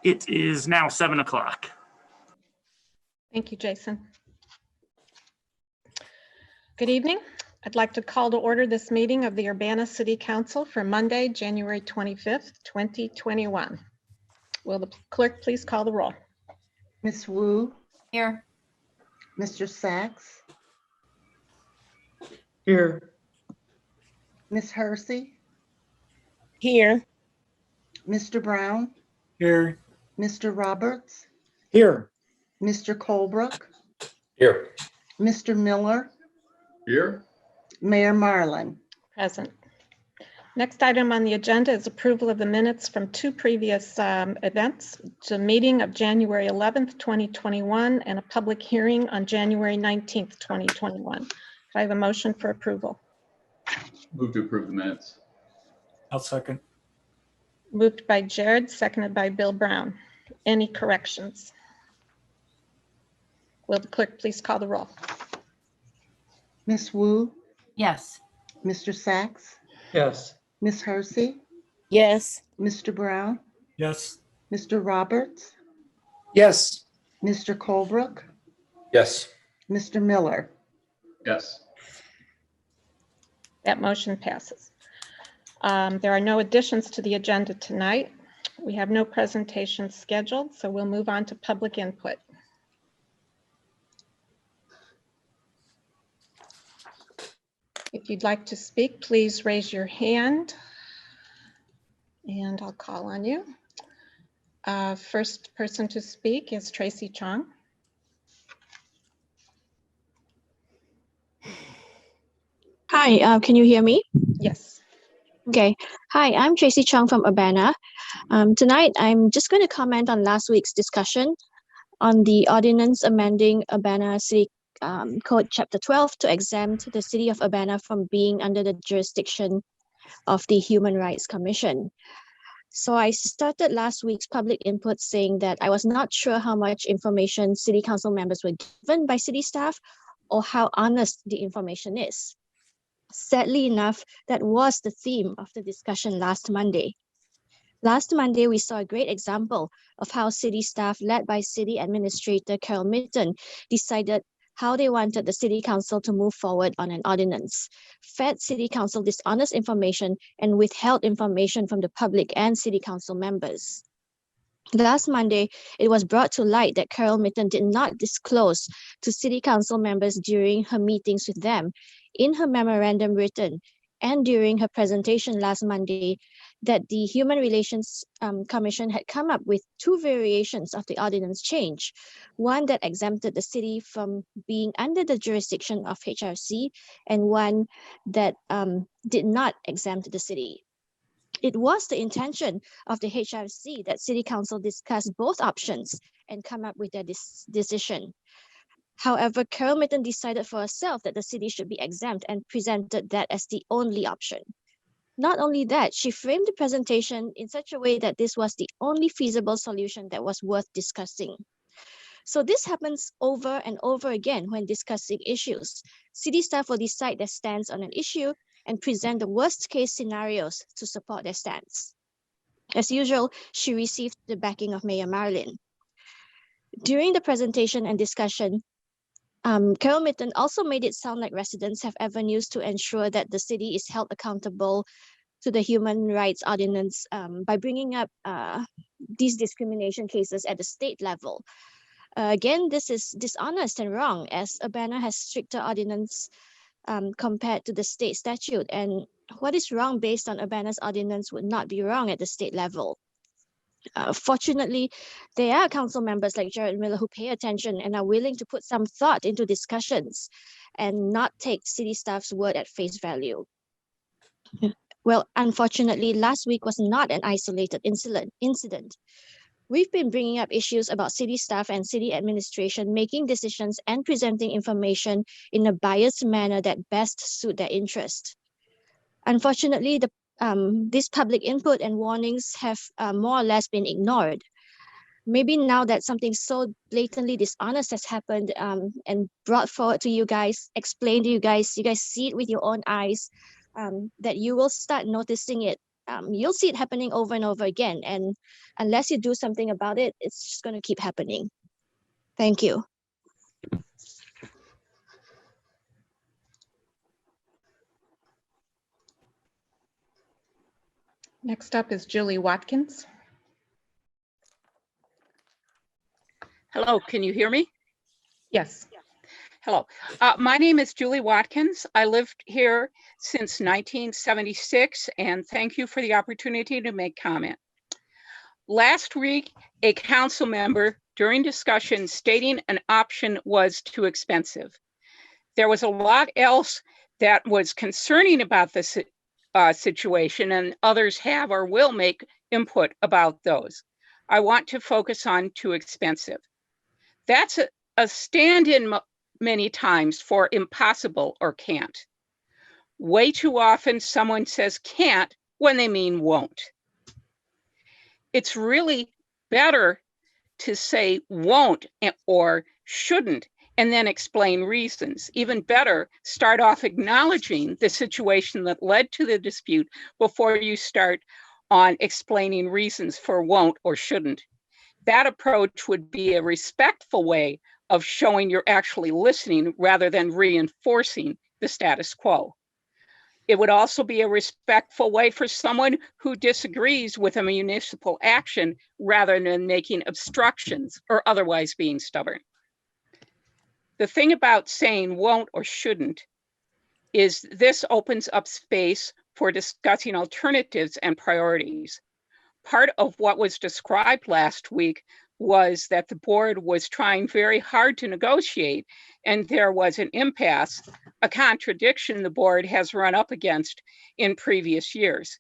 It is now 7 o'clock. Thank you, Jason. Good evening. I'd like to call to order this meeting of the Urbana City Council for Monday, January 25th, 2021. Will the clerk please call the roll? Ms. Wu? Here. Mr. Sachs? Here. Ms. Hersey? Here. Mr. Brown? Here. Mr. Roberts? Here. Mr. Colebrook? Here. Mr. Miller? Here. Mayor Marlin? Present. Next item on the agenda is approval of the minutes from two previous events, the meeting of January 11th, 2021, and a public hearing on January 19th, 2021. Do I have a motion for approval? Move to approve the minutes. I'll second. Moved by Jared, seconded by Bill Brown. Any corrections? Will the clerk please call the roll? Ms. Wu? Yes. Mr. Sachs? Yes. Ms. Hersey? Yes. Mr. Brown? Yes. Mr. Roberts? Yes. Mr. Colebrook? Yes. Mr. Miller? Yes. That motion passes. There are no additions to the agenda tonight. We have no presentations scheduled, so we'll move on to public input. If you'd like to speak, please raise your hand and I'll call on you. First person to speak is Tracy Chong. Hi, can you hear me? Yes. Okay. Hi, I'm Tracy Chung from Urbana. Tonight, I'm just going to comment on last week's discussion on the ordinance amending Urbana City Code Chapter 12 to exempt the city of Urbana from being under the jurisdiction of the Human Rights Commission. So I started last week's public input saying that I was not sure how much information city council members were given by city staff or how honest the information is. Sadly enough, that was the theme of the discussion last Monday. Last Monday, we saw a great example of how city staff led by City Administrator Carol Mitten decided how they wanted the City Council to move forward on an ordinance, fed City Council dishonest information, and withheld information from the public and City Council members. Last Monday, it was brought to light that Carol Mitten did not disclose to City Council members during her meetings with them, in her memorandum written, and during her presentation last Monday, that the Human Relations Commission had come up with two variations of the ordinance change, one that exempted the city from being under the jurisdiction of HRC, and one that did not exempt the city. It was the intention of the HRC that City Council discuss both options and come up with their decision. However, Carol Mitten decided for herself that the city should be exempt and presented that as the only option. Not only that, she framed the presentation in such a way that this was the only feasible solution that was worth discussing. So this happens over and over again when discussing issues. City staff will decide their stance on an issue and present the worst case scenarios to support their stance. As usual, she received the backing of Mayor Marlin. During the presentation and discussion, Carol Mitten also made it sound like residents have avenues to ensure that the city is held accountable to the Human Rights Ordinance by bringing up these discrimination cases at the state level. Again, this is dishonest and wrong, as Urbana has stricter ordinance compared to the state statute, and what is wrong based on Urbana's ordinance would not be wrong at the state level. Fortunately, there are council members like Jared Miller who pay attention and are willing to put some thought into discussions and not take city staff's word at face value. Well, unfortunately, last week was not an isolated incident. We've been bringing up issues about city staff and city administration making decisions and presenting information in a biased manner that best suit their interest. Unfortunately, this public input and warnings have more or less been ignored. Maybe now that something so blatantly dishonest has happened and brought forward to you guys, explained to you guys see it with your own eyes, that you will start noticing it you'll see it happening over and over again. And unless you do something about it, it's just going to keep happening. Thank you. Next up is Julie Watkins. Hello, can you hear me? Yes. Hello, my name is Julie Watkins. I lived here since 1976, and thank you for the opportunity to make comment. Last week, a council member during discussion stating an option was too expensive. There was a lot else that was concerning about this situation, and others have or will make input about those. I want to focus on too expensive. That's a stand-in many times for impossible or can't. Way too often someone says can't when they mean won't. It's really better to say won't or shouldn't and then explain reasons. Even better, start off acknowledging the situation that led to the dispute before you start on explaining reasons for won't or shouldn't. That approach would be a respectful way of showing you're actually listening rather than reinforcing the status quo. It would also be a respectful way for someone who disagrees with a municipal action rather than making obstructions or otherwise being stubborn. The thing about saying won't or shouldn't is this opens up space for discussing alternatives and priorities. Part of what was described last week was that the board was trying very hard to negotiate, and there was an impasse, a contradiction the board has run up against in previous years.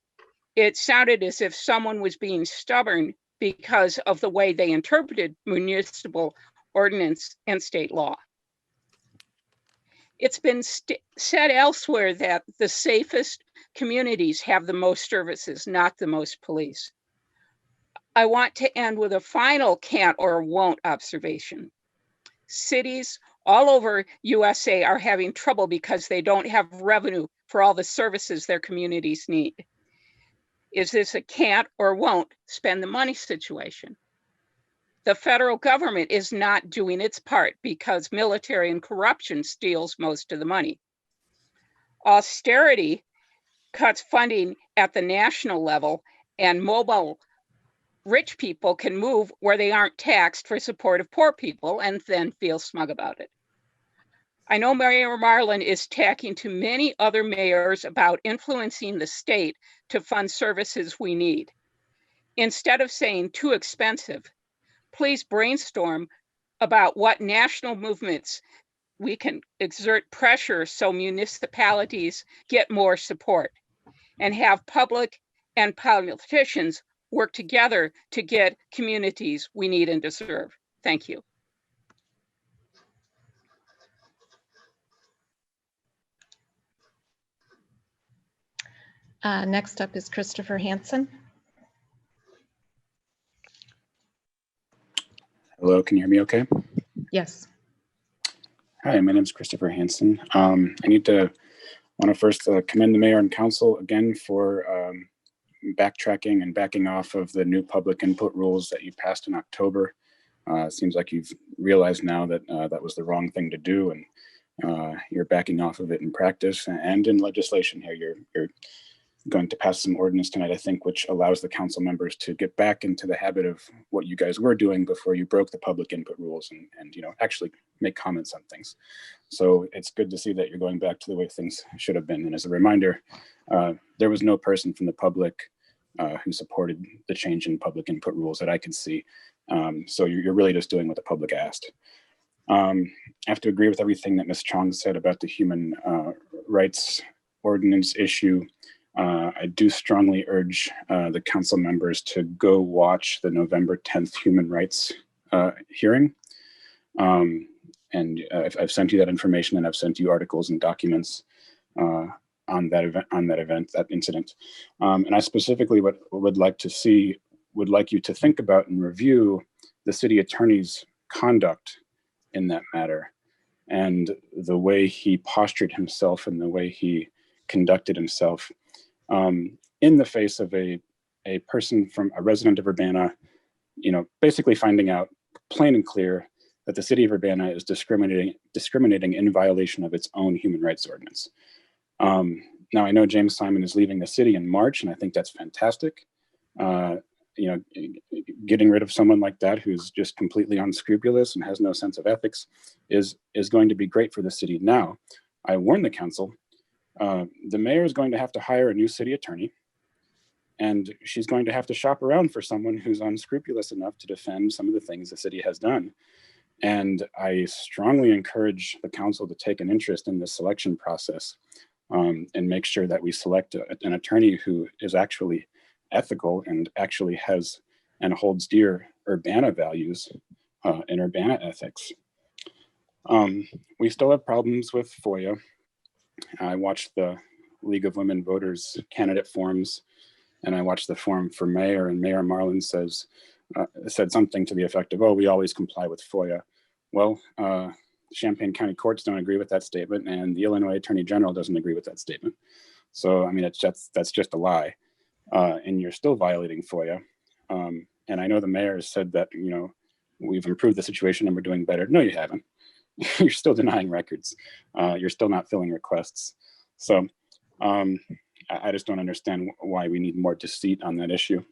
It sounded as if someone was being stubborn because of the way they interpreted municipal ordinance and state law. It's been said elsewhere that the safest communities have the most services, not the most police. I want to end with a final can't or won't observation. Cities all over USA are having trouble because they don't have revenue for all the services their communities need. Is this a can't or won't spend the money situation? The federal government is not doing its part because military and corruption steals most of the money. Austerity cuts funding at the national level, and mobile rich people can move where they aren't taxed for support of poor people and then feel smug about it. I know Mayor Marlin is tacking to many other mayors about influencing the state to fund services we need. Instead of saying too expensive, please brainstorm about what national movements we can exert pressure so municipalities get more support, and have public and politicians work together to get communities we need and deserve. Thank you. Next up is Christopher Hansen. Hello, can you hear me okay? Yes. Hi, my name is Christopher Hansen. I want to first commend the mayor and council again for backtracking and backing off of the new public input rules that you passed in October. It seems like you've realized now that that was the wrong thing to do, and you're backing off of it in practice and in legislation here. You're going to pass some ordinance tonight, I think, which allows the council members to get back into the habit of what you guys were doing before you broke the public input rules and actually make comments on things. So it's good to see that you're going back to the way things should have been. And as a reminder, there was no person from the public who supported the change in public input rules that I could see. So you're really just doing what the public asked. I have to agree with everything that Ms. Chong said about the human rights ordinance issue. I do strongly urge the council members to go watch the November 10th human rights hearing. And I've sent you that information, and I've sent you articles and documents on that event, that incident. And I specifically would like you to think about and review the city attorney's conduct in that matter, and the way he postured himself and the way he conducted himself. in the face of a person from a resident of Urbana, basically finding out plain and clear that the city of Urbana is discriminating in violation of its own human rights ordinance. Now, I know James Simon is leaving the city in March, and I think that's fantastic. Getting rid of someone like that who's just completely unscrupulous and has no sense of ethics is going to be great for the city. Now, I warn the council, the mayor is going to have to hire a new city attorney, and she's going to have to shop around for someone who's unscrupulous enough to defend some of the things the city has done. And I strongly encourage the council to take an interest in this selection process, and make sure that we select an attorney who is actually ethical and actually has and holds dear Urbana values and Urbana ethics. We still have problems with FOIA. I watched the League of Women Voters candidate forums, and I watched the forum for mayor, and Mayor Marlin said something to the effect of, "Oh, we always comply with FOIA." Well, Champaign County courts don't agree with that statement, and the Illinois Attorney General doesn't agree with that statement. So, I mean, that's just a lie, and you're still violating FOIA. And I know the mayor has said that, we've improved the situation and we're doing better. No, you haven't. You're still denying records. You're still not filling requests. So I just don't understand why we need more deceit on that issue.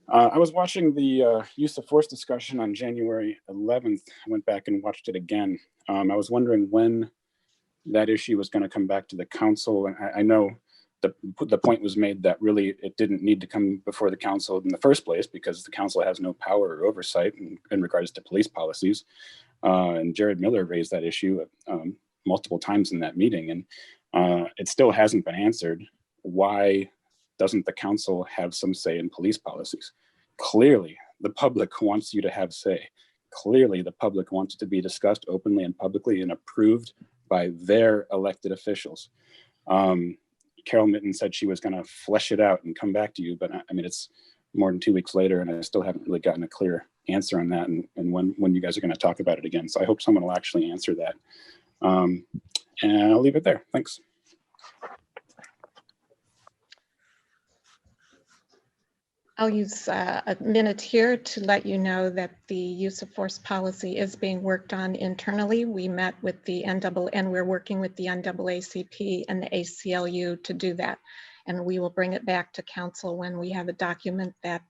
I was watching the use of force discussion on January 11th. I went back and watched it again. I was wondering when that issue was going to come back to the council. And I know the point was made that really it didn't need to come before the council in the first place because the council has no power or oversight in regards to police policies. And Jared Miller raised that issue multiple times in that meeting, and it still hasn't been answered. Why doesn't the council have some say in police policies? Clearly, the public wants you to have say. Clearly, the public wants it to be discussed openly and publicly and approved by their elected officials. Carol Mitten said she was going to flesh it out and come back to you, but I mean, it's more than 2 weeks later, and I still haven't really gotten a clear answer on that and when you guys are going to talk about it again. So I hope someone will actually answer that. And I'll leave it there. Thanks. I'll use a minute here to let you know that the use of force policy is being worked on internally. We met with the and we're working with the NAACP and the ACLU to do that. And we will bring it back to council when we have a document that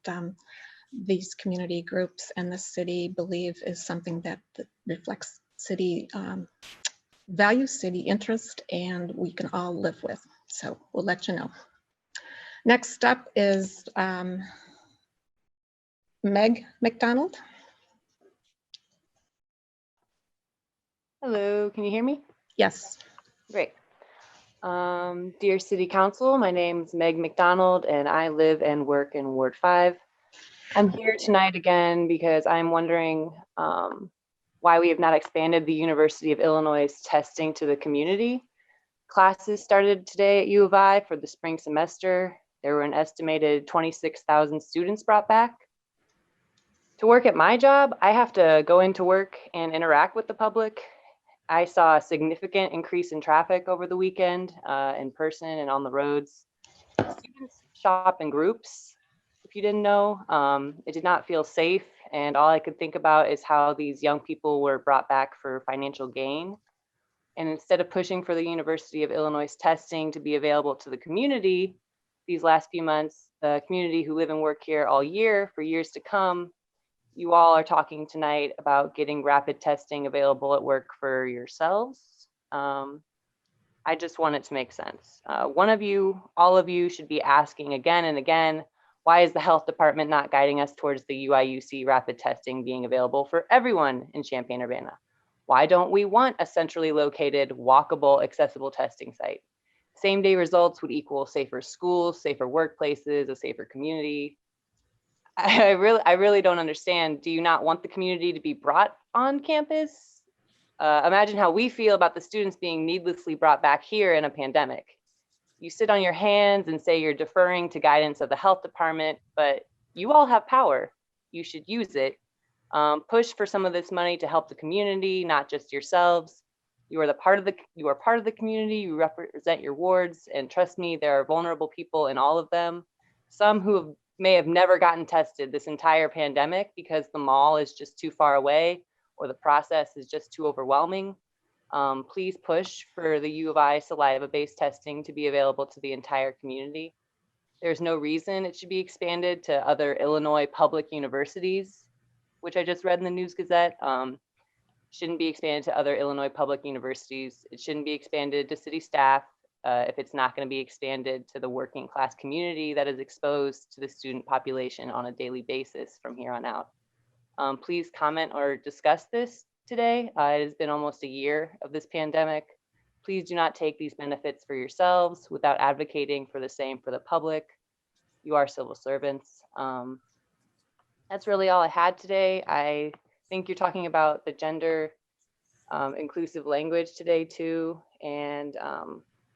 these community groups and the city believe is something that reflects city values, city interest, and we can all live with. So we'll let you know. Next up is Meg McDonald. Hello, can you hear me? Yes. Great. Dear City Council, my name is Meg McDonald and I live and work in Ward 5. I'm here tonight again because I'm wondering why we have not expanded the University of Illinois' testing to the community. Classes started today at U of I for the spring semester. There were an estimated 26,000 students brought back. To work at my job, I have to go into work and interact with the public. I saw a significant increase in traffic over the weekend, in person and on the roads. Students shop in groups, if you didn't know. It did not feel safe, and all I could think about is how these young people were brought back for financial gain. And instead of pushing for the University of Illinois testing to be available to the community, these last few months, the community who live and work here all year for years to come, you all are talking tonight about getting rapid testing available at work for yourselves. I just want it to make sense. One of you, all of you should be asking again and again, why is the health department not guiding us towards the UIUC rapid testing being available for everyone in Champaign-Urbana? Why don't we want a centrally located, walkable, accessible testing site? Same day results would equal safer schools, safer workplaces, a safer community. I really don't understand. Do you not want the community to be brought on campus? Imagine how we feel about the students being needlessly brought back here in a pandemic. You sit on your hands and say you're deferring to guidance of the health department, but you all have power. You should use it. Push for some of this money to help the community, not just yourselves. You are part of the community, you represent your wards, and trust me, there are vulnerable people in all of them. Some who may have never gotten tested this entire pandemic because the mall is just too far away or the process is just too overwhelming. Please push for the U of I saliva-based testing to be available to the entire community. There's no reason it should be expanded to other Illinois public universities, which I just read in the News Gazette. Shouldn't be expanded to other Illinois public universities. It shouldn't be expanded to city staff if it's not going to be expanded to the working class community that is exposed to the student population on a daily basis from here on out. Please comment or discuss this today. It has been almost a year of this pandemic. Please do not take these benefits for yourselves without advocating for the same for the public. You are civil servants. That's really all I had today. I think you're talking about the gender inclusive language today too. And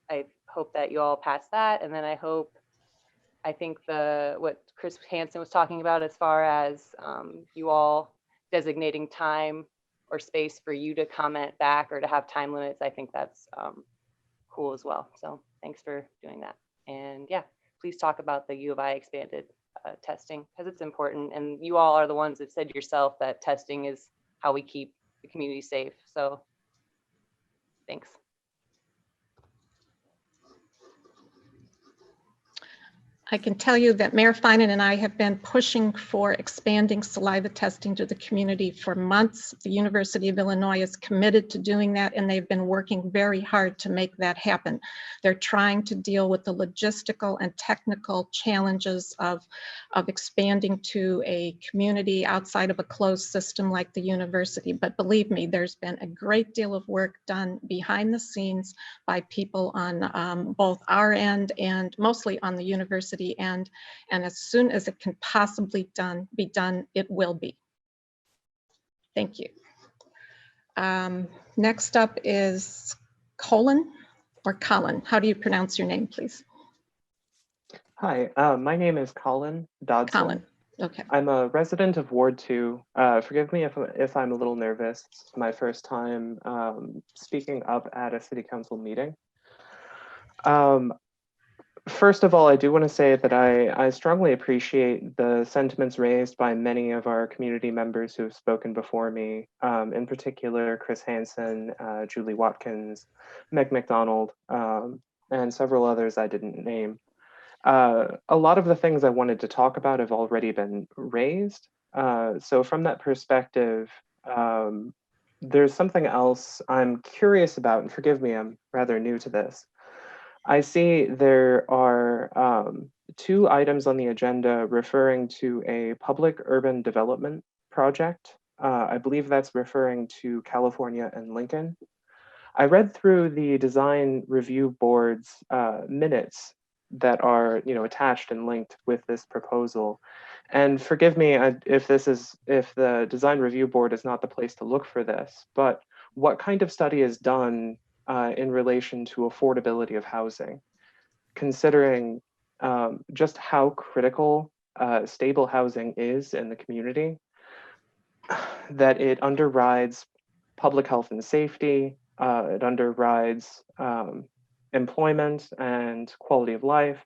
I hope that you all pass that. And then I think what Chris Hansen was talking about as far as you all designating time or space for you to comment back or to have time limits, I think that's cool as well. So thanks for doing that. And yeah, please talk about the U of I expanded testing because it's important. And you all are the ones that said yourself that testing is how we keep the community safe. So thanks. I can tell you that Mayor Finan and I have been pushing for expanding saliva testing to the community for months. The University of Illinois is committed to doing that, and they've been working very hard to make that happen. They're trying to deal with the logistical and technical challenges of expanding to a community outside of a closed system like the university. But believe me, there's been a great deal of work done behind the scenes by people on both our end and mostly on the university end, and as soon as it can possibly be done, it will be. Thank you. Next up is Colin or Colin. How do you pronounce your name, please? Hi, my name is Colin Dodson. Colin, okay. I'm a resident of Ward 2. Forgive me if I'm a little nervous. It's my first time speaking up at a city council meeting. First of all, I do want to say that I strongly appreciate the sentiments raised by many of our community members who have spoken before me, in particular, Chris Hansen, Julie Watkins, Meg McDonald, and several others I didn't name. A lot of the things I wanted to talk about have already been raised. So from that perspective, there's something else I'm curious about, and forgive me, I'm rather new to this. I see there are 2 items on the agenda referring to a public urban development project. I believe that's referring to California and Lincoln. I read through the design review board's minutes that are attached and linked with this proposal. And forgive me if the design review board is not the place to look for this, but what kind of study is done in relation to affordability of housing, considering just how critical stable housing is in the community, that it underrides public health and safety, it underrides employment and quality of life,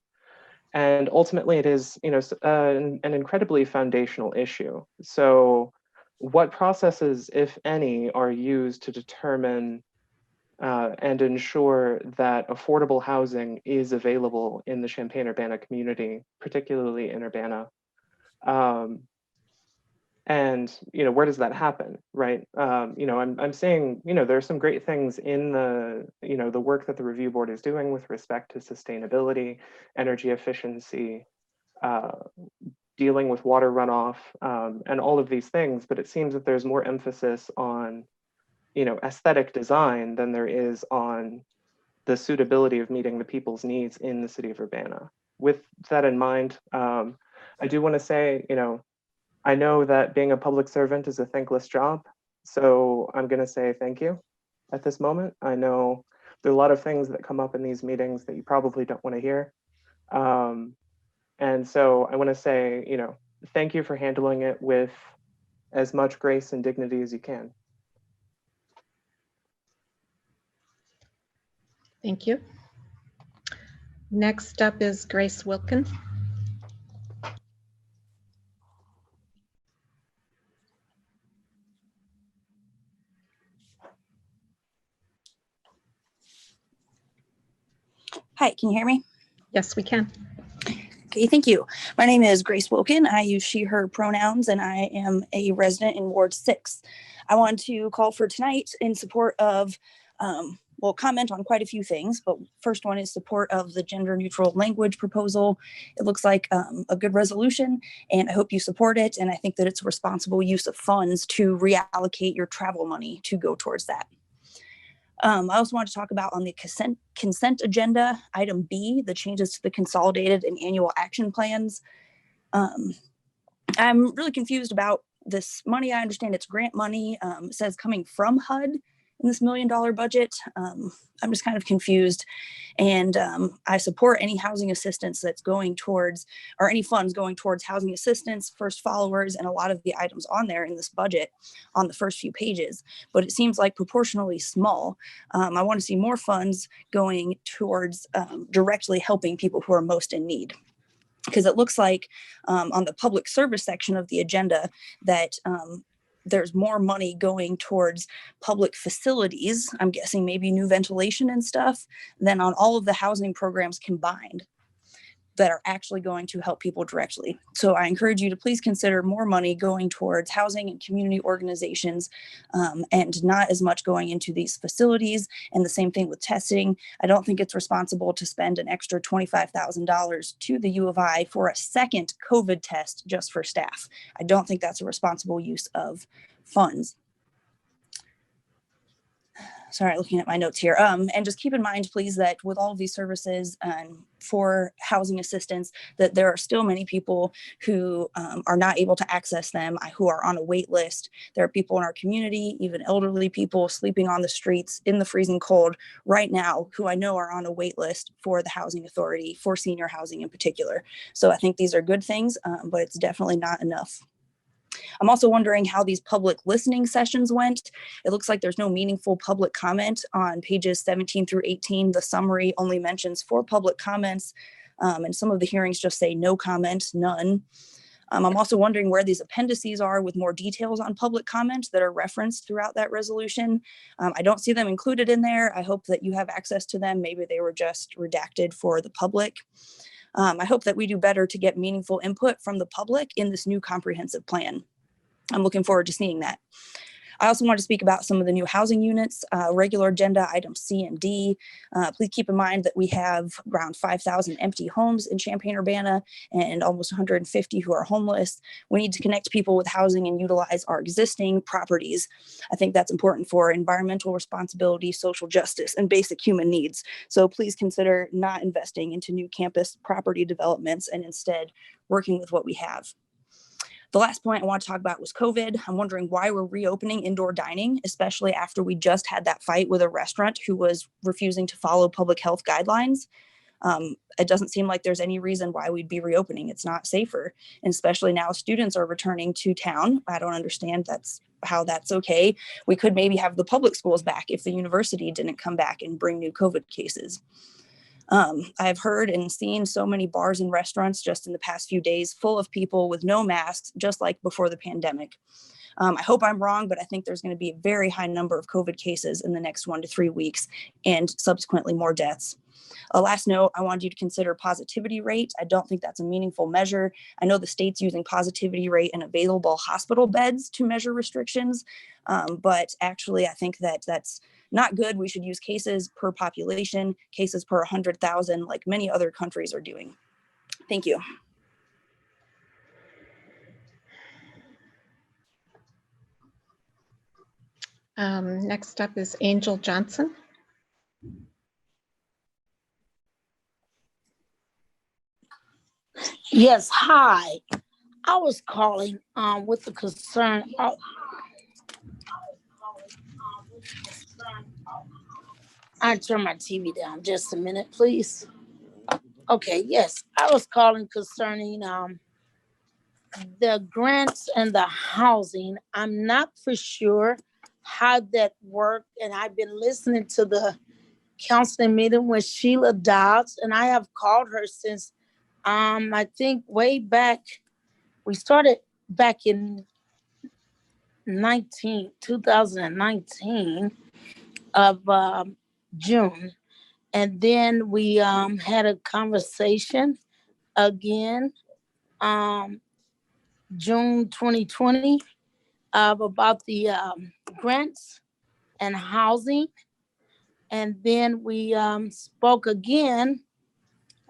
and ultimately it is an incredibly foundational issue. So what processes, if any, are used to determine and ensure that affordable housing is available in the Champaign-Urbana community, particularly in Urbana? And where does that happen, right? I'm saying there are some great things in the work that the review board is doing with respect to sustainability, energy efficiency, dealing with water runoff, and all of these things. But it seems that there's more emphasis on aesthetic design than there is on the suitability of meeting the people's needs in the city of Urbana. With that in mind, I do want to say, I know that being a public servant is a thankless job, so I'm going to say thank you at this moment. I know there are a lot of things that come up in these meetings that you probably don't want to hear. And so I want to say, thank you for handling it with as much grace and dignity as you can. Thank you. Next up is Grace Wilkin. Hi, can you hear me? Yes, we can. Okay, thank you. My name is Grace Wilkin. I use she, her pronouns, and I am a resident in Ward 6. I want to call for tonight in support of, well, comment on quite a few things, but first one is support of the gender neutral language proposal. It looks like a good resolution, and I hope you support it. And I think that it's a responsible use of funds to reallocate your travel money to go towards that. I also want to talk about on the consent agenda, item B, the changes to the consolidated and annual action plans. I'm really confused about this money. I understand it's grant money. It says coming from HUD in this $1 million budget. I'm just kind of confused. And I support any housing assistance that's going towards, or any funds going towards housing assistance, first followers, and a lot of the items on there in this budget on the first few pages. But it seems like proportionally small. I want to see more funds going towards directly helping people who are most in need. Because it looks like on the public service section of the agenda that there's more money going towards public facilities, I'm guessing maybe new ventilation and stuff, than on all of the housing programs combined that are actually going to help people directly. So I encourage you to please consider more money going towards housing and community organizations and not as much going into these facilities. And the same thing with testing. I don't think it's responsible to spend an extra $25,000 to the U of I for a second COVID test just for staff. I don't think that's a responsible use of funds. Sorry, looking at my notes here. And just keep in mind, please, that with all of these services for housing assistance, that there are still many people who are not able to access them, who are on a wait list. There are people in our community, even elderly people sleeping on the streets in the freezing cold right now, who I know are on a wait list for the housing authority, for senior housing in particular. So I think these are good things, but it's definitely not enough. I'm also wondering how these public listening sessions went. It looks like there's no meaningful public comment on pages 17 through 18. The summary only mentions 4 public comments, and some of the hearings just say no comment, none. I'm also wondering where these appendices are with more details on public comment that are referenced throughout that resolution. I don't see them included in there. I hope that you have access to them. Maybe they were just redacted for the public. I hope that we do better to get meaningful input from the public in this new comprehensive plan. I'm looking forward to seeing that. I also want to speak about some of the new housing units, regular agenda items C and D. Please keep in mind that we have around 5,000 empty homes in Champaign-Urbana and almost 150 who are homeless. We need to connect people with housing and utilize our existing properties. I think that's important for environmental responsibility, social justice, and basic human needs. So please consider not investing into new campus property developments and instead working with what we have. The last point I want to talk about was COVID. I'm wondering why we're reopening indoor dining, especially after we just had that fight with a restaurant who was refusing to follow public health guidelines. It doesn't seem like there's any reason why we'd be reopening. It's not safer, and especially now students are returning to town. I don't understand how that's okay. We could maybe have the public schools back if the university didn't come back and bring new COVID cases. I've heard and seen so many bars and restaurants just in the past few days full of people with no masks, just like before the pandemic. I hope I'm wrong, but I think there's going to be a very high number of COVID cases in the next 1 to 3 weeks and subsequently more deaths. A last note, I wanted you to consider positivity rate. I don't think that's a meaningful measure. I know the state's using positivity rate and available hospital beds to measure restrictions, but actually I think that that's not good. We should use cases per population, cases per 100,000, like many other countries are doing. Thank you. Next up is Angel Johnson. Yes, hi. I was calling with the concern. I turn my TV down just a minute, please. Okay, yes, I was calling concerning the grants and the housing. I'm not for sure how that worked, and I've been listening to the counseling meeting with Sheila Dodds, and I have called her since, I think way back, we started back in 2019 of June. And then we had a conversation again, June 2020, about the grants and housing. And then we spoke again,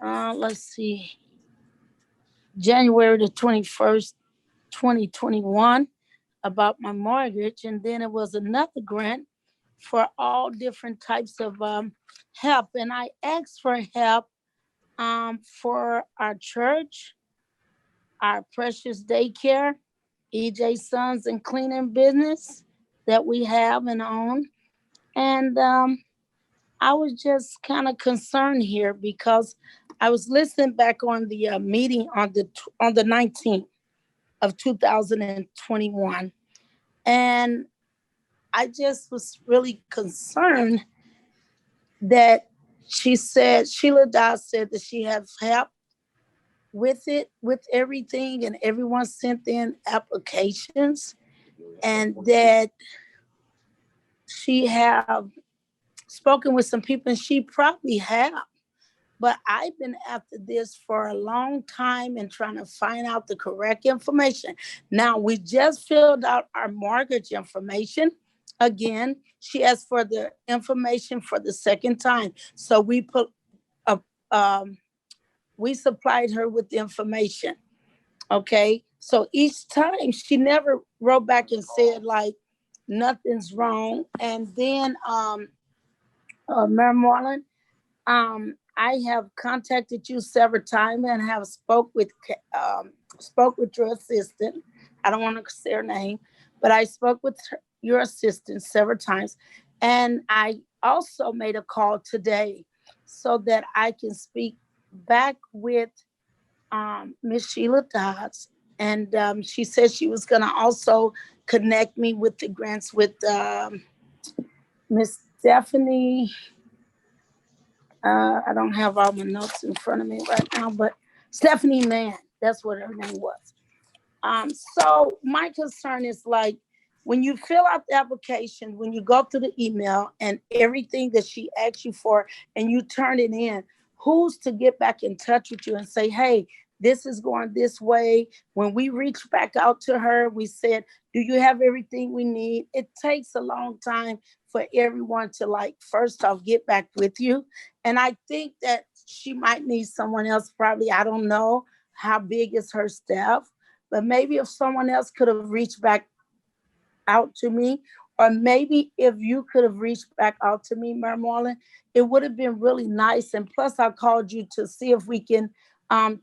let's see, January the 21st, 2021, about my mortgage. And then it was another grant for all different types of help. And I asked for help for our church, our precious daycare, EJ Sons and Cleaning business that we have and own. And I was just kind of concerned here because I was listening back on the meeting on the 19th of 2021. And I just was really concerned that Sheila Dawes said that she has help with it, with everything, and everyone sent in applications, and that she have spoken with some people, and she probably have. But I've been after this for a long time and trying to find out the correct information. Now, we just filled out our mortgage information. Again, she asked for the information for the second time. So we put we supplied her with the information. Okay. So each time she never wrote back and said like nothing's wrong. And then Mayor Marlon, I have contacted you several times and have spoke with your assistant. I don't want to say her name, but I spoke with your assistant several times. And I also made a call today so that I can speak back with Miss Sheila Dodds. And she said she was going to also connect me with the grants with Miss Stephanie. I don't have all my notes in front of me right now, but Stephanie Mann, that's what her name was. So my concern is like, when you fill out the application, when you go through the email and everything that she asked you for, and you turn it in, who's to get back in touch with you and say, hey, this is going this way. When we reached back out to her, we said, do you have everything we need? It takes a long time for everyone to like, first off, get back with you. And I think that she might need someone else, probably. I don't know how big is her staff, but maybe if someone else could have reached back out to me, or maybe if you could have reached back out to me, Mayor Marlon, it would have been really nice. And plus I called you to see if we can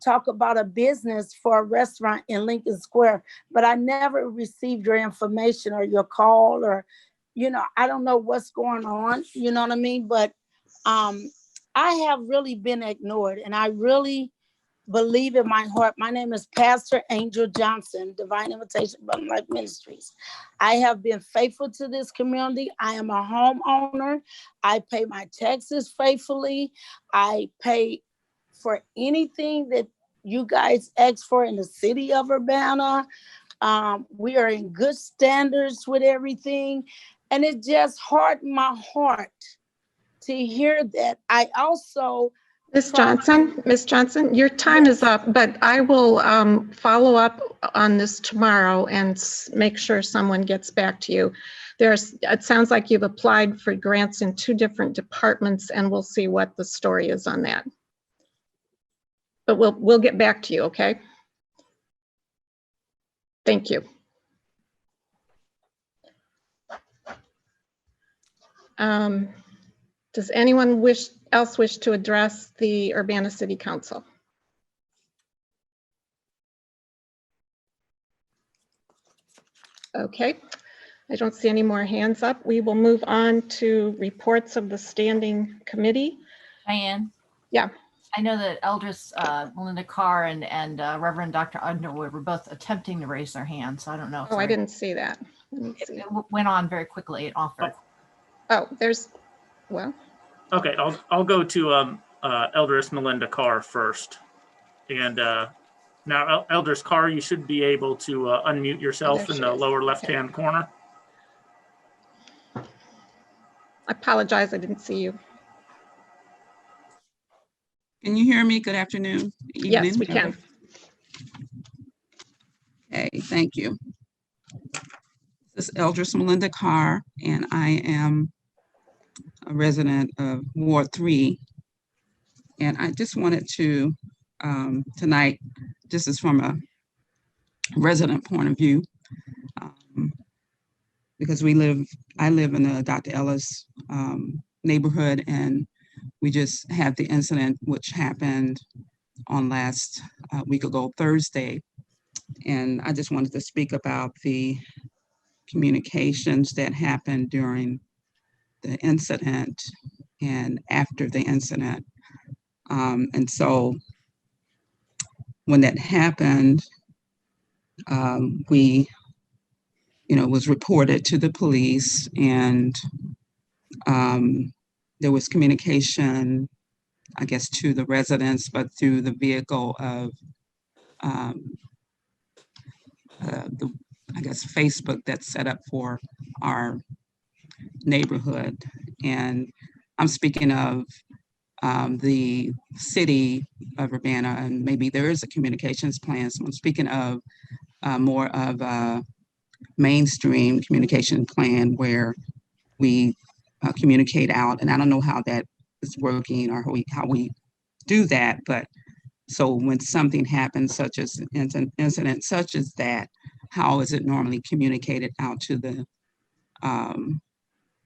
talk about a business for a restaurant in Lincoln Square, but I never received your information or your call, or, you know, I don't know what's going on, you know what I mean? But I have really been ignored, and I really believe in my heart. My name is Pastor Angel Johnson, Divine Invitation Abundant Life Ministries. I have been faithful to this community. I am a homeowner. I pay my taxes faithfully. I pay for anything that you guys ask for in the city of Urbana. We are in good standards with everything. And it just hardened my heart to hear that. I also Ms. Johnson, your time is up, but I will follow up on this tomorrow and make sure someone gets back to you. It sounds like you've applied for grants in 2 different departments, and we'll see what the story is on that. But we'll get back to you, okay? Thank you. Does anyone else wish to address the Urbana City Council? Okay, I don't see any more hands up. We will move on to reports of the standing committee. Diane? Yeah. I know that Eldris, Melinda Carr and Reverend Dr. Underwood were both attempting to raise their hands. So I don't know. Oh, I didn't see that. Let me see. It went on very quickly and offered. Oh, well, Okay, I'll go to Eldris Melinda Carr first. And now, Eldris Carr, you should be able to unmute yourself there in she the is. lower Okay. left-hand corner. I apologize, I didn't see you. Can you hear me? Good afternoon, evening. Yes, we can. Okay, thank you. This is Eldris Melinda Carr, and I am a resident of Ward 3. And I just wanted to, tonight, this is from a resident point of view, because I live in the Dr. Ellis neighborhood, and we just had the incident which happened on last week ago, Thursday. And I just wanted to speak about the communications that happened during the incident and after the incident. And so when that happened, we, was reported to the police, and there was communication, I guess, to the residents, but through the vehicle of Facebook that's set up for our neighborhood. And I'm speaking of the city of Urbana, and maybe there is a communications plan. So I'm speaking of more of a mainstream communication plan where we communicate out. And I don't know how that is working or how we do that, but so when something happens, such as an incident such as that, how is it normally communicated out to the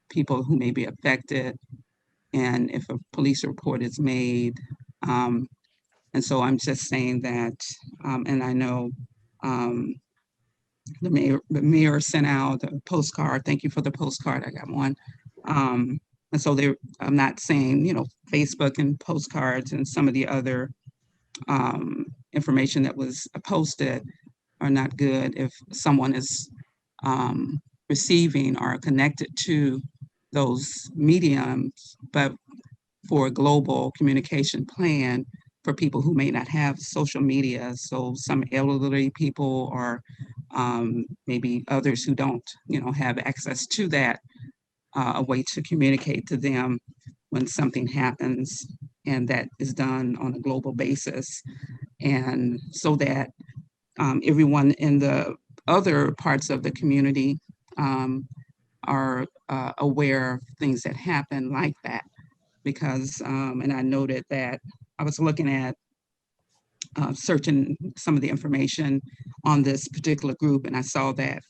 people who may be affected, and if a police report is made? And so I'm just saying that, and I know the mayor sent out a postcard. Thank you for the postcard. I got one. And so I'm not saying, Facebook and postcards and some of the other information that was posted are not good if someone is receiving or connected to those mediums, but for a global communication plan for people who may not have social media. So some elderly people or maybe others who don't, have access to that, a way to communicate to them when something happens, and that is done on a global basis. And so that everyone in the other parts of the community are aware of things that happen like that. Because, and I noted that I was looking at searching some of the information on this particular group, and I saw that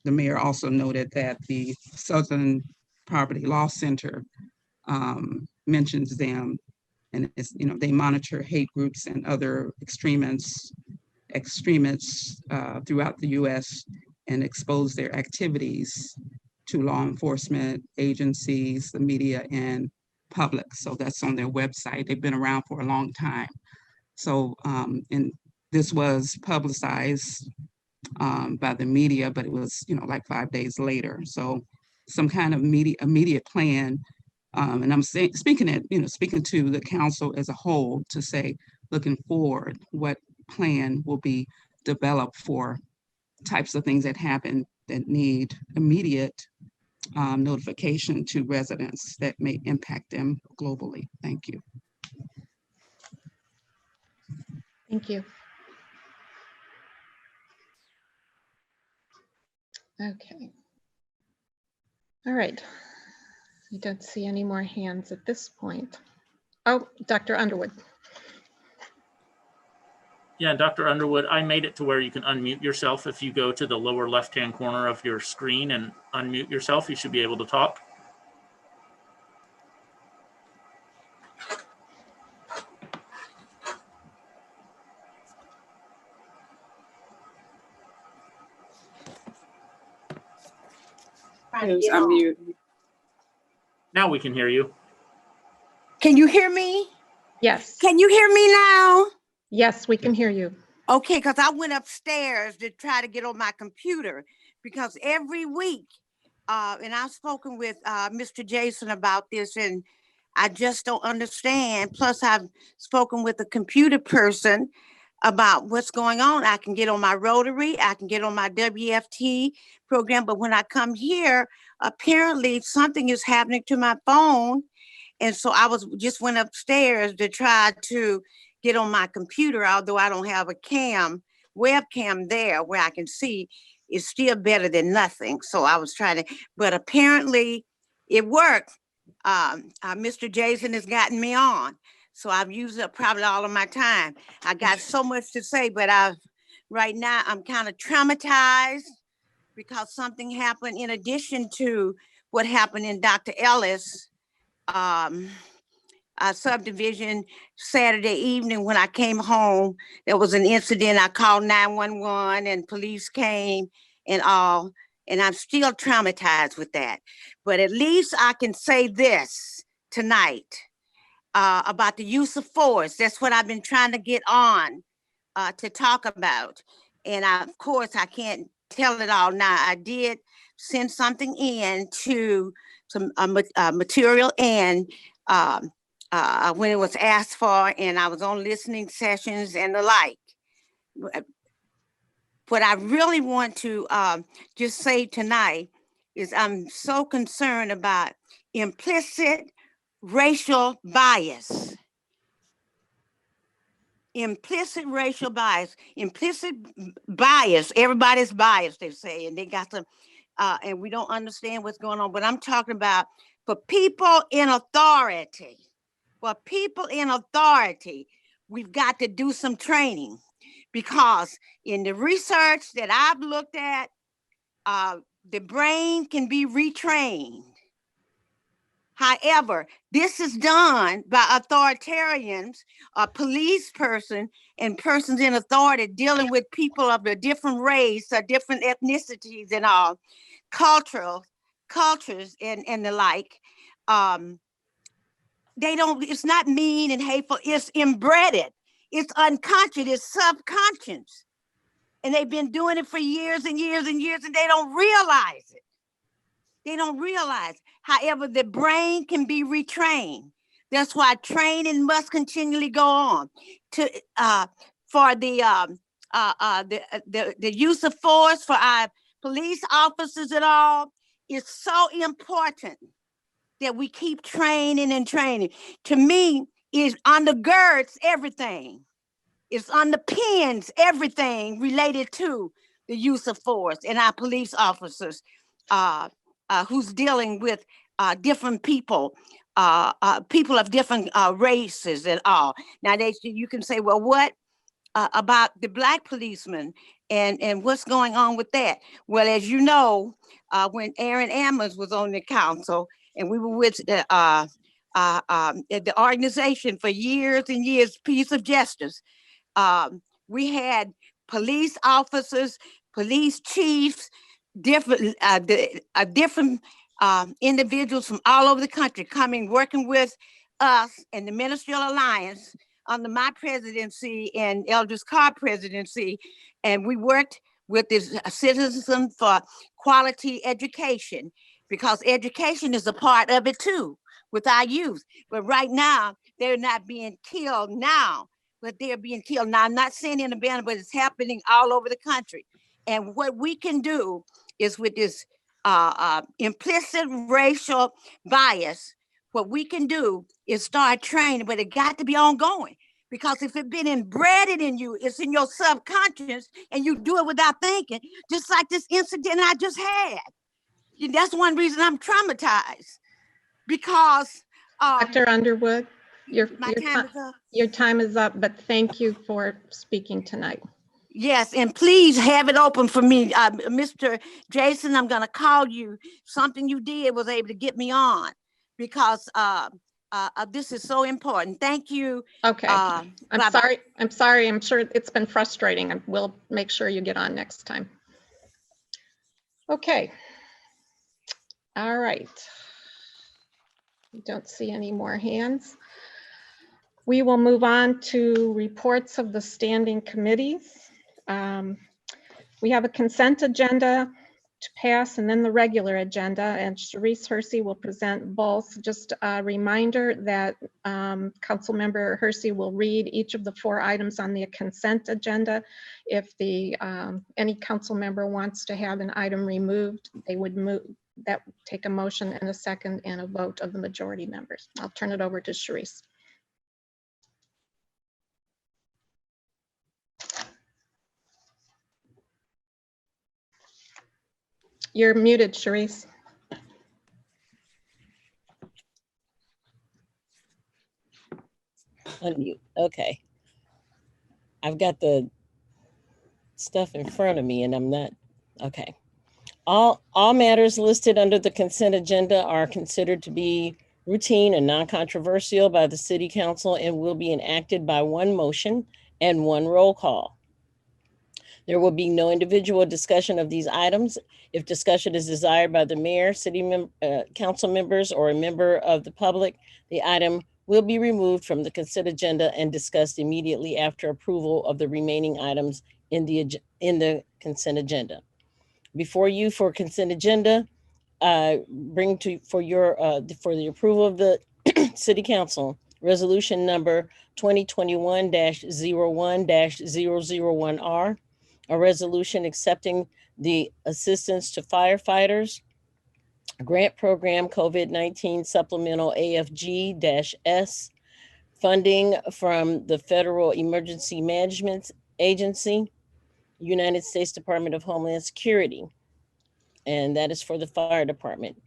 the mayor also noted that the Southern Poverty Law Center mentions them, and it's, they monitor hate groups and other extremists throughout the U.S. and expose their activities to law enforcement agencies, the media, and public. So that's on their website. They've been around for a long time. So, and this was publicized by the media, but it was, like 5 days later. So some kind of immediate plan. And I'm speaking to the council as a whole to say, looking forward, what plan will be developed for types of things that happen that need immediate notification to residents that may impact them globally. Thank you. Thank you. Okay. All right. I don't see any more hands at this point. Oh, Dr. Underwood. Yeah, Dr. Underwood, I made it to where you can unmute yourself. If you go to the lower left-hand corner of your screen and unmute yourself, you should be able to talk. Now we can hear you. Can you hear me? Yes. Can you hear me now? Yes, we can hear you. Okay, because I went upstairs to try to get on my computer, because every week And I've spoken with Mr. Jason about this, and I just don't understand. Plus, I've spoken with a computer person about what's going on. I can get on my Rotary, I can get on my WFT program, but when I come here, apparently something is happening to my phone. And so I just went upstairs to try to get on my computer, although I don't have a webcam there where I can see. It's still better than nothing. So I was trying to, but apparently it worked. Mr. Jason has gotten me on. So I've used up probably all of my time. I got so much to say, but right now I'm kind of traumatized because something happened in addition to what happened in Dr. Ellis subdivision Saturday evening. When I came home, there was an incident. I called 911 and police came and all, and I'm still traumatized with that. But at least I can say this tonight about the use of force. That's what I've been trying to get on to talk about. And of course, I can't tell it all now. I did send something in to some material and when it was asked for, and I was on listening sessions and the like. What I really want to just say tonight is I'm so concerned about implicit racial bias. Implicit racial bias, implicit bias, everybody's biased, they say, and they got some, and we don't understand what's going on, but I'm talking about for people in authority. For people in authority, we've got to do some training, because in the research that I've looked at, the brain can be retrained. However, this is done by authoritarians, a police person, and persons in authority dealing with people of a different race, or different ethnicities and all, cultures and the like. They don't, it's not mean and hateful, it's embedded, it's unconscious, it's subconscious. And they've been doing it for years and years and years, and they don't realize it. They don't realize. However, the brain can be retrained. That's why training must continually go on to for the use of force for our police officers and all. Is so important that we keep training and training. To me, it undergirds everything. It underpins everything related to the use of force and our police officers who's dealing with different people, people of different races and all. Now, you can say, well, what about the Black policemen and what's going on with that? Well, as you know, when Aaron Ammons was on the council, and we were with the organization for years and years, Peace of Justice, we had police officers, police chiefs, different individuals from all over the country coming, working with us and the Ministerial Alliance under my presidency and Eldridge Carr presidency. And we worked with this Citizen for Quality Education, because education is a part of it too with our youth. But right now, they're not being killed now, but they're being killed. Now, I'm not saying in Urbana, but it's happening all over the country. And what we can do is with this implicit racial bias, what we can do is start training, but it got to be ongoing. Because if it's been embedded in you, it's in your subconscious, and you do it without thinking, just like this incident I just had. That's one reason I'm traumatized, because Dr. Underwood, your your time is up, but thank you for speaking tonight. Yes, and please have it open for me. Mr. Jason, I'm going to call you. Something you did was able to get me on, because this is so important. Thank you. Okay. I'm sorry. I'm sorry. I'm sure it's been frustrating. We'll make sure you get on next time. Okay. All right. Don't see any more hands. We will move on to reports of the standing committees. We have a consent agenda to pass, and then the regular agenda, and Sharice Hersey will present both. Just a reminder that Councilmember Hersey will read each of the 4 items on the consent agenda. If any council member wants to have an item removed, they would take a motion and a second and a vote of the majority members. I'll turn it over to Sharice. You're muted, Sharice. Unmute. Okay. I've got the stuff in front of me and I'm not. Okay. All matters listed under the consent agenda are considered to be routine and non-controversial by the City Council and will be enacted by one motion and one roll call. There will be no individual discussion of these items. If discussion is desired by the mayor, council members, or a member of the public, the item will be removed from the consent agenda and discussed immediately after approval of the remaining items in the consent agenda. Before you for consent agenda, bring for the approval of the City Council, resolution number 2021-01-001R, a resolution accepting the assistance to firefighters grant program COVID-19 supplemental AFG-S funding from the Federal Emergency Management Agency, United States Department of Homeland Security, and that is for the fire department.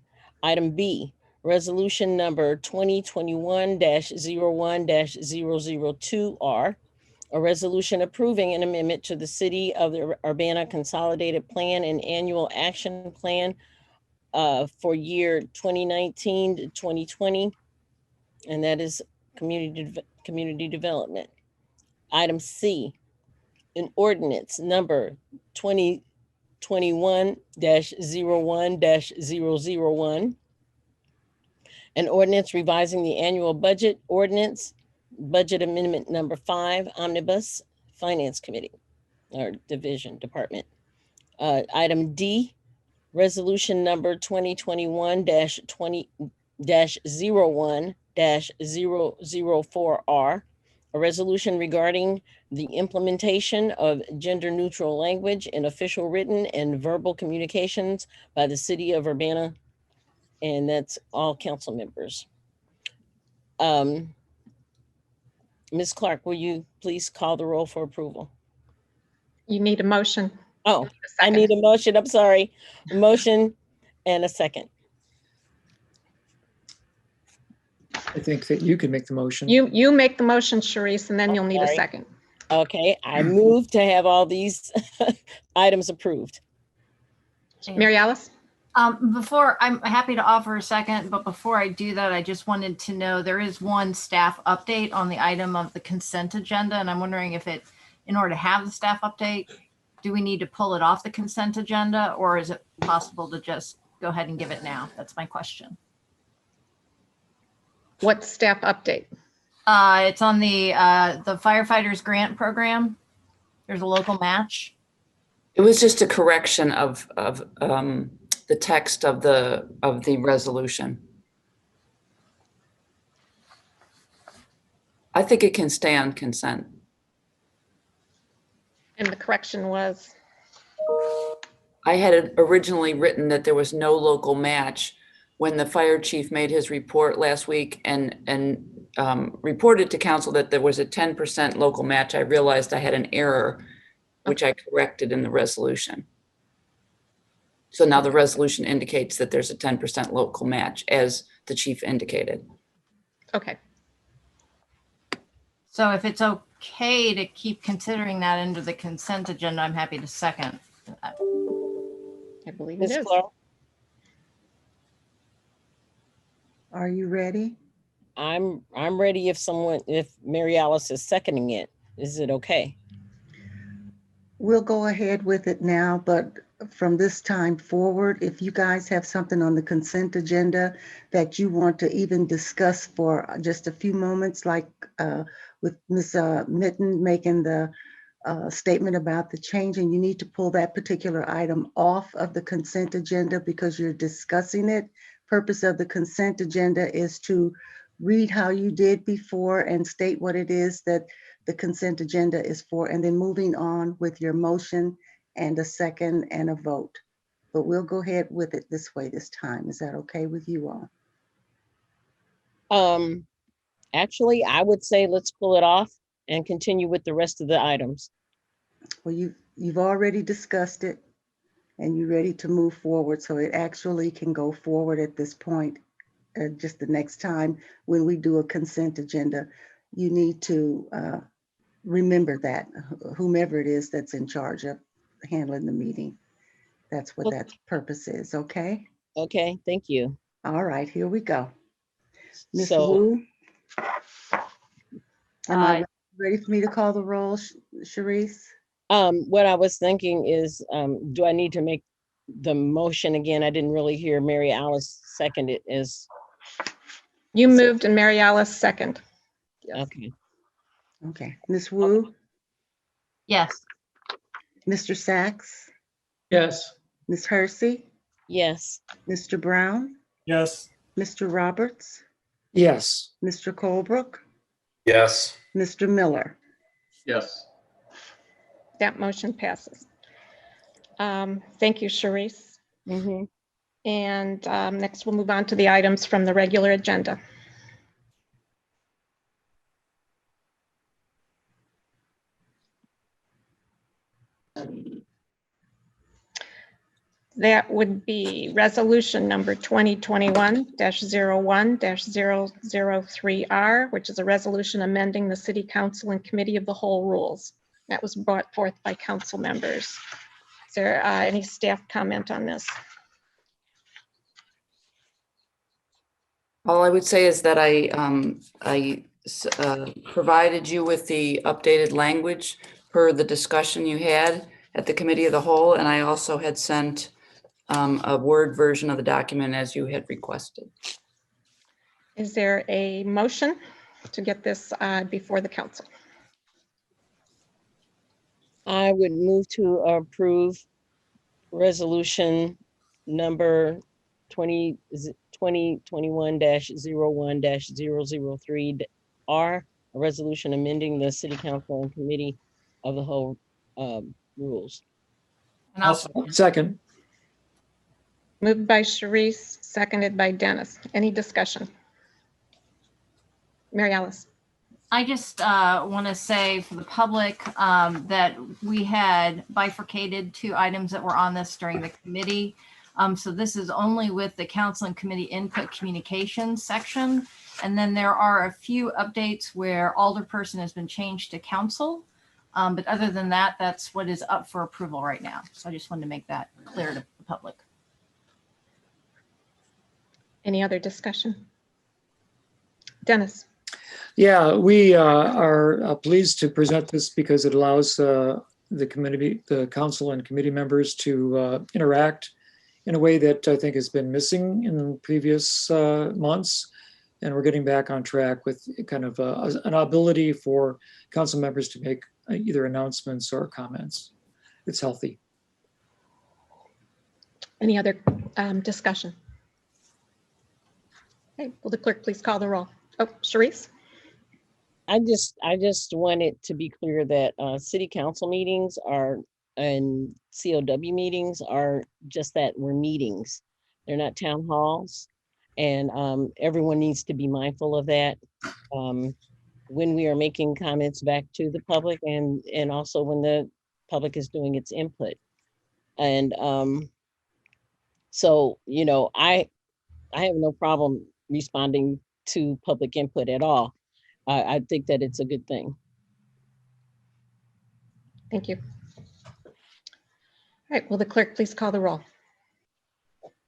Item B, resolution number 2021-01-002R, a resolution approving an amendment to the City of the Urbana Consolidated Plan and Annual Action Plan for year 2019 to 2020, and that is community development. Item C, an ordinance number 2021-01-001, an ordinance revising the annual budget ordinance, budget amendment number 5, omnibus, finance committee or division department. Item D, resolution number 2021-01-004R, a resolution regarding the implementation of gender neutral language in official written and verbal communications by the City of Urbana. And that's all council members. Ms. Clark, will you please call the roll for approval? You need a motion. Oh, I need a motion. I'm sorry. A motion and a second. I think that you can make the motion. You make the motion, Sharice, and then you'll need a second. Okay, I move to have all these items approved. Mary Alice? I'm happy to offer a second, but before I do that, I just wanted to know there is one staff update on the item of the consent agenda, and I'm wondering if in order to have the staff update, do we need to pull it off the consent agenda, or is it possible to just go ahead and give it now? That's my question. What staff update? It's on the firefighters grant program. There's a local match. It was just a correction of the text of the resolution. I think it can stay on consent. And the correction was? I had originally written that there was no local match when the fire chief made his report last week and reported to council that there was a 10% local match. I realized I had an error, which I corrected in the resolution. So now the resolution indicates that there's a 10% local match, as the chief indicated. Okay. So if it's okay to keep considering that under the consent agenda, I'm happy to second that. I believe Ms. it is. Clark? Are you ready? I'm ready if Mary Alice is seconding it. Is it okay? We'll go ahead with it now, but from this time forward, if you guys have something on the consent agenda that you want to even discuss for just a few moments, like with Ms. Mitten making the statement about the change, and you need to pull that particular item off of the consent agenda because you're discussing it. Purpose of the consent agenda is to read how you did before and state what it is that the consent agenda is for, and then moving on with your motion and a second and a vote. But we'll go ahead with it this way this time. Is that okay with you all? Actually, I would say let's pull it off and continue with the rest of the items. Well, you've already discussed it and you're ready to move forward. So it actually can go forward at this point. Just the next time when we do a consent agenda, you need to remember that whomever it is that's in charge of handling the meeting. That's what that purpose is, okay? Okay, thank you. All right, here we go. Ms. So, Wu, am I ready for me to call the roll, Sharice? what I was thinking is, do I need to make the motion again? I didn't really hear Mary Alice second it as. You moved and Mary Alice second. Yes. Okay. Okay, Ms. Wu? Yes. Mr. Sachs? Yes. Ms. Hersey? Yes. Mr. Brown? Yes. Mr. Roberts? Yes. Mr. Colebrook? Yes. Mr. Miller? Yes. That motion passes. Thank you, Sharice. And next we'll move on to the items from the regular agenda. That would be resolution number 2021-01-003R, which is a resolution amending the City Council and Committee of the Whole rules. That was brought forth by council members. Is there any staff comment on this? All I would say is that I provided you with the updated language per the discussion you had at the Committee of the Whole, and I also had sent a Word version of the document as you had requested. Is there a motion to get this before the council? I would move to approve resolution number 2021-01-003R, a resolution amending the City Council and Committee of the Whole rules. And I'll Second. Moved by Sharice, seconded by Dennis. Any discussion? Mary Alice. I just want to say for the public that we had bifurcated two items that were on this during the committee. So this is only with the council and committee input communications section. And then there are a few updates where alderperson has been changed to council. But other than that, that's what is up for approval right now. So I just wanted to make that clear to the public. Any other discussion? Dennis. Yeah, we are pleased to present this because it allows the committee, the council and committee members to interact in a way that I think has been missing in previous months. And we're getting back on track with kind of an ability for council members to make either announcements or comments. It's healthy. Any other discussion? Okay, will the clerk please call the roll? Oh, Sharice? I just want it to be clear that city council meetings are and COW meetings are just that, we're meetings. They're not town halls. And everyone needs to be mindful of that when we are making comments back to the public and also when the public is doing its input. And so, you know, I have no problem responding to public input at all. I think that it's a good thing. Thank you. All right, will the clerk please call the roll?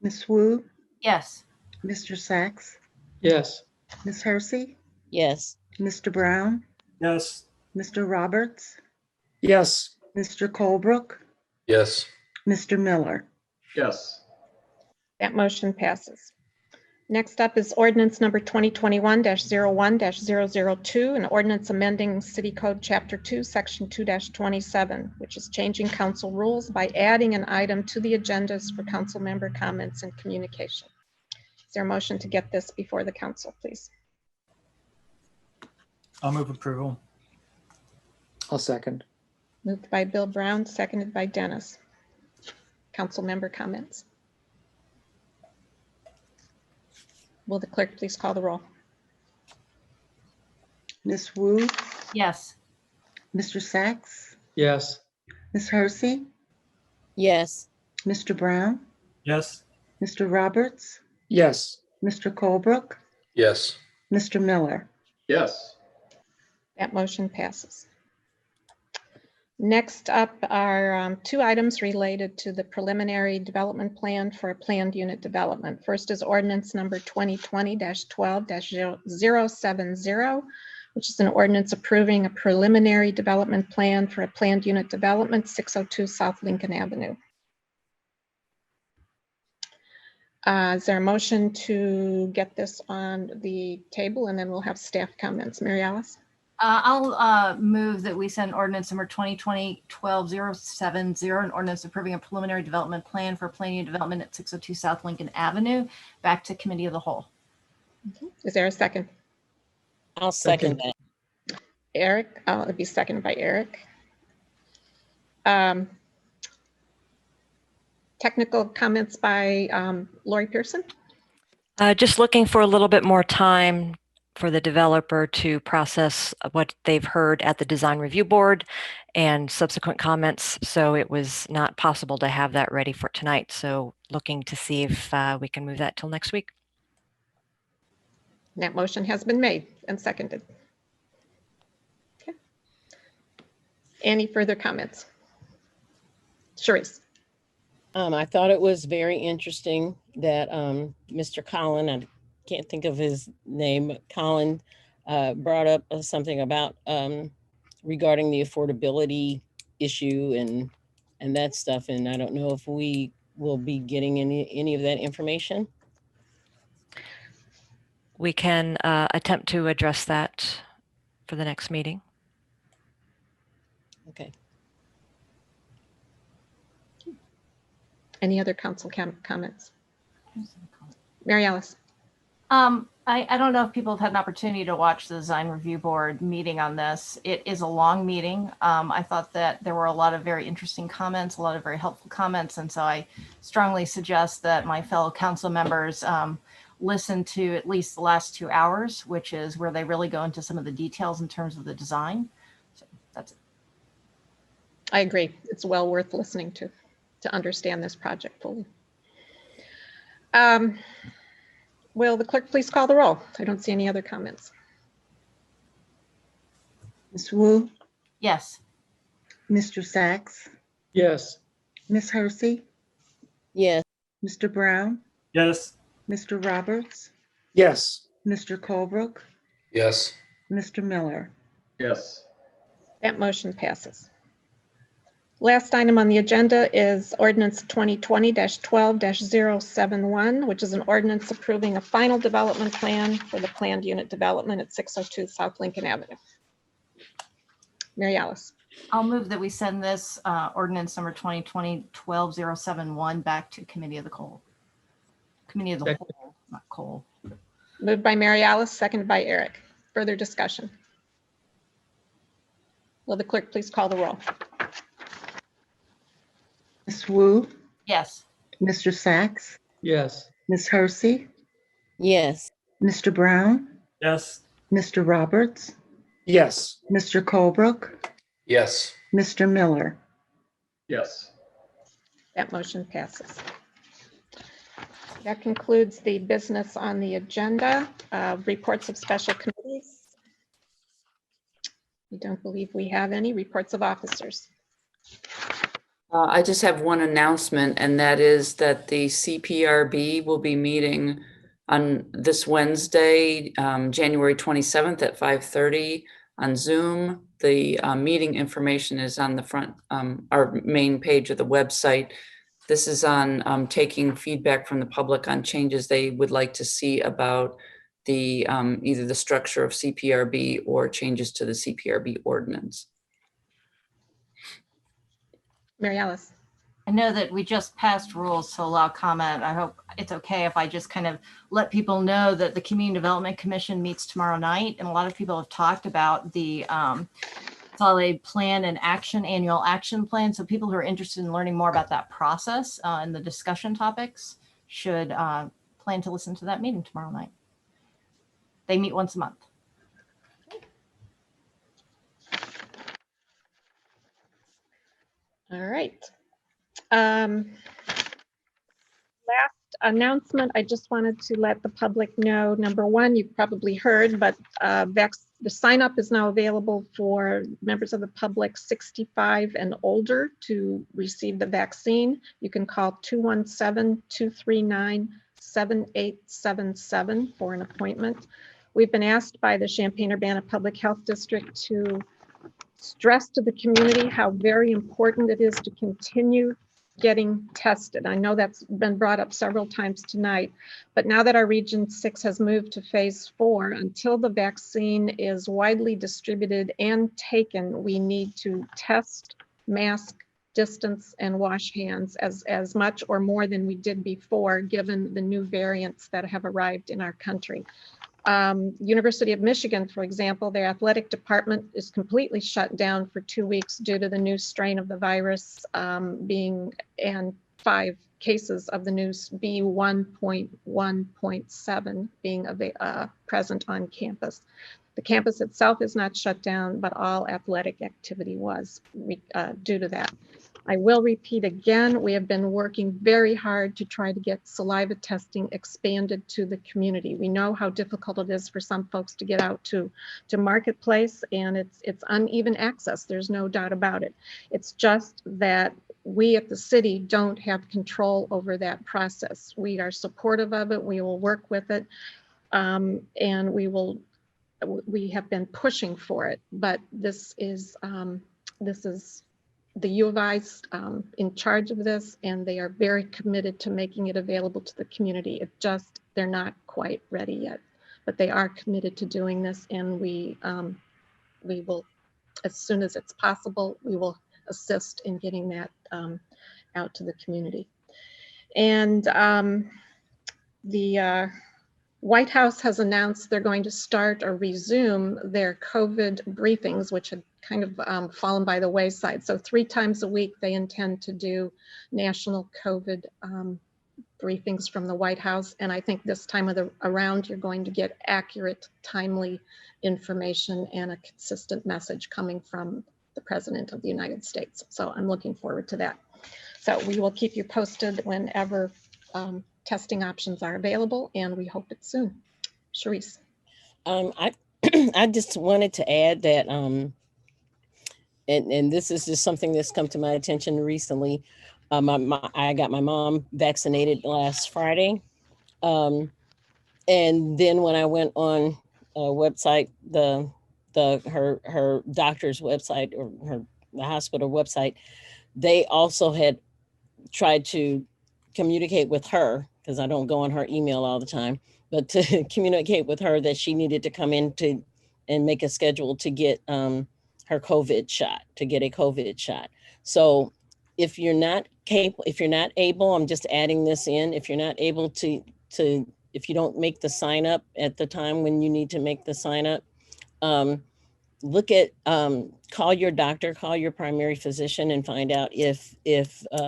Ms. Wu? Yes. Mr. Sachs? Yes. Ms. Hersey? Yes. Mr. Brown? Yes. Mr. Roberts? Yes. Mr. Colebrook? Yes. Mr. Miller? Yes. That motion passes. Next up is ordinance number 2021-01-002, an ordinance amending City Code Chapter 2, Section 2-27, which is changing council rules by adding an item to the agendas for council member comments and communication. Is there a motion to get this before the council, please? I'll move approval. I'll second. Moved by Bill Brown, seconded by Dennis. Council member comments. Will the clerk please call the roll? Ms. Wu, Yes. Mr. Sachs, Yes. Ms. Hersey, Yes. Mr. Brown, Yes. Mr. Roberts, Yes. Mr. Colebrook, Yes. Mr. Miller. Yes. That motion passes. Next up are two items related to the preliminary development plan for a planned unit development. First is ordinance number 2020-12-070, which is an ordinance approving a preliminary development plan for a planned unit development, 602 South Lincoln Avenue. Is there a motion to get this on the table, and then we'll have staff comments? Mary Alice? I'll move that we send ordinance number 2020-12-070, an ordinance approving a preliminary development plan for planning and development at 602 South Lincoln Avenue, back to committee of the whole. Is there a second? I'll second that. Eric, it'll be seconded by Eric. Technical comments by Lori Pearson. Just looking for a little bit more time for the developer to process what they've heard at the design review board and subsequent comments. So it was not possible to have that ready for tonight. So looking to see if we can move that till next week. That motion has been made and seconded. Okay. Any further comments? Sharice. I thought it was very interesting that Mr. Collin, I can't think of his name, but Collin brought up something about regarding the affordability issue and that stuff. And I don't know if we will be getting any of that information. We can attempt to address that for the next meeting. Okay. Any other council comments? Mary Alice. I don't know if people have had an opportunity to watch the design review board meeting on this. It is a long meeting. I thought that there were a lot of very interesting comments, a lot of very helpful comments. And so I strongly suggest that my fellow council members listen to at least the last 2 hours, which is where they really go into some of the details in terms of the design. So that's it. I agree. It's well worth listening to understand this project fully. Will the clerk please call the roll? I don't see any other comments. Ms. Wu, Yes. Mr. Sachs, Yes. Ms. Hersey, Yes. Mr. Brown, Yes. Mr. Roberts, Yes. Mr. Colebrook, Yes. Mr. Miller. Yes. That motion passes. Last item on the agenda is ordinance 2020-12-071, which is an ordinance approving a final development plan for the planned unit development at 602 South Lincoln Avenue. Mary Alice. I'll move that we send this ordinance number 2020-12-071 back to committee of the whole. Committee of the whole, not Cole. Moved by Mary Alice, seconded by Eric. Further discussion. Will the clerk please call the roll? Ms. Wu, Yes. Mr. Sachs, Yes. Ms. Hersey, Yes. Mr. Brown, Yes. Mr. Roberts, Yes. Mr. Colebrook, Yes. Mr. Miller. Yes. That motion passes. That concludes the business on the agenda. Reports of special committees. I don't believe we have any. Reports of officers. I just have one announcement, and that is that the CPRB will be meeting on this Wednesday, January 27th at 5:30 on Zoom. The meeting information is on the front, our main page of the website. This is on taking feedback from the public on changes they would like to see about the either the structure of CPRB or changes to the CPRB ordinance. Mary Alice. I know that we just passed rules to allow comment. I hope it's okay if I just kind of let people know that the Community Development Commission meets tomorrow night. And a lot of people have talked about the solid plan and action, annual action plan. So people who are interested in learning more about that process and the discussion topics should plan to listen to that meeting tomorrow night. They meet once a month. All right. Last announcement, I just wanted to let the public know, number one, you've probably heard, but the sign up is now available for members of the public 65 and older to receive the vaccine. You can call 217-239-7877 for an appointment. We've been asked by the Champaign-Urbana Public Health District to stress to the community how very important it is to continue getting tested. I know that's been brought up several times tonight, but now that our Region 6 has moved to phase 4, until the vaccine is widely distributed and taken, we need to test, mask, distance, and wash hands as much or more than we did before, given the new variants that have arrived in our country. University of Michigan, for example, their athletic department is completely shut down for 2 weeks due to the new strain of the virus and 5 cases of the new B1.1.7 being present on campus. The campus itself is not shut down, but all athletic activity was due to that. I will repeat again, we have been working very hard to try to get saliva testing expanded to the community. We know how difficult it is for some folks to get out to Marketplace, and it's uneven access. There's no doubt about it. It's just that we at the city don't have control over that process. We are supportive of it. We will work with it, and we have been pushing for it. But this is the U of I's in charge of this, and they are very committed to making it available to the community. They're not quite ready yet, but they are committed to doing this, and we will, as soon as it's possible, we will assist in getting that out to the community. And the White House has announced they're going to start or resume their COVID briefings, which had kind of fallen by the wayside. So 3 times a week, they intend to do national COVID briefings from the White House. And I think this time around, you're going to get accurate, timely information and a consistent message coming from the President of the United States. So I'm looking forward to that. So we will keep you posted whenever testing options are available, and we hope it's soon. Sharice. I just wanted to add that, and this is just something that's come to my attention recently. I got my mom vaccinated last Friday. And then when I went on a website, her doctor's website or the hospital website, they also had tried to communicate with her, because I don't go on her email all the time, but to communicate with her that she needed to come in and make a schedule to get her COVID shot, to get a COVID shot. So if you're not able, I'm just adding this in, if you're not able to if you don't make the sign up at the time when you need to make the sign up, look at, call your doctor, call your primary physician and find out if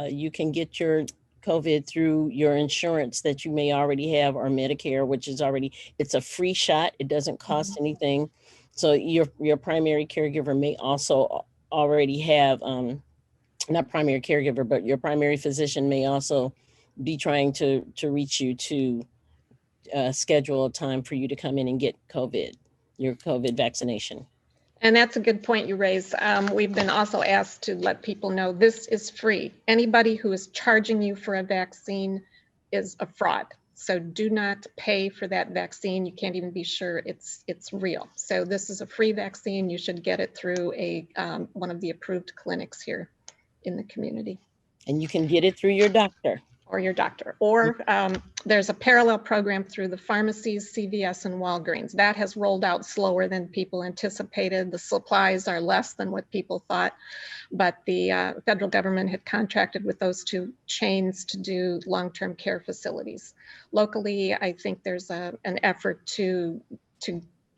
you can get your COVID through your insurance that you may already have, or Medicare, which is it's a free shot. It doesn't cost anything. So your primary caregiver may also already have, not primary caregiver, but your primary physician may also be trying to reach you to schedule a time for you to come in and get your COVID vaccination. And that's a good point you raise. We've been also asked to let people know this is free. Anybody who is charging you for a vaccine is a fraud. So do not pay for that vaccine. You can't even be sure it's real. So this is a free vaccine. You should get it through one of the approved clinics here in the community. And you can get it through your doctor. Or your doctor. Or there's a parallel program through the pharmacies, CVS, and Walgreens. That has rolled out slower than people anticipated. The supplies are less than what people thought, but the federal government had contracted with those two chains to do long-term care facilities. Locally, I think there's an effort to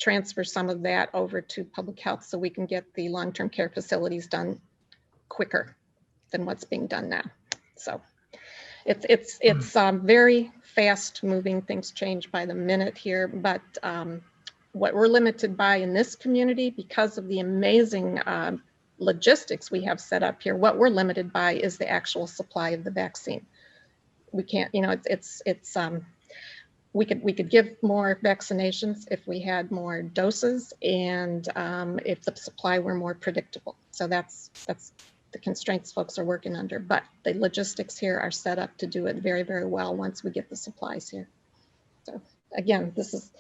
transfer some of that over to public health so we can get the long-term care facilities done quicker than what's being done now. So it's very fast moving. Things change by the minute here, but what we're limited by in this community, because of the amazing logistics we have set up here, what we're limited by is the actual supply of the vaccine. We can't, you know, we could give more vaccinations if we had more doses and if the supply were more predictable. So that's the constraints folks are working under, but the logistics here are set up to do it very, very well once we get the supplies here. So again, this is,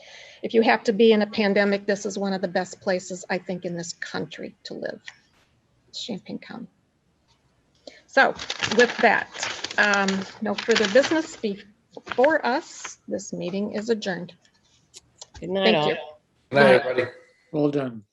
if you have to be in a pandemic, this is one of the best places I think in this country to live, Champaign County. So with that, no further business before us. This meeting is adjourned. Good night, all. Thank you. Good night, everybody. Well done.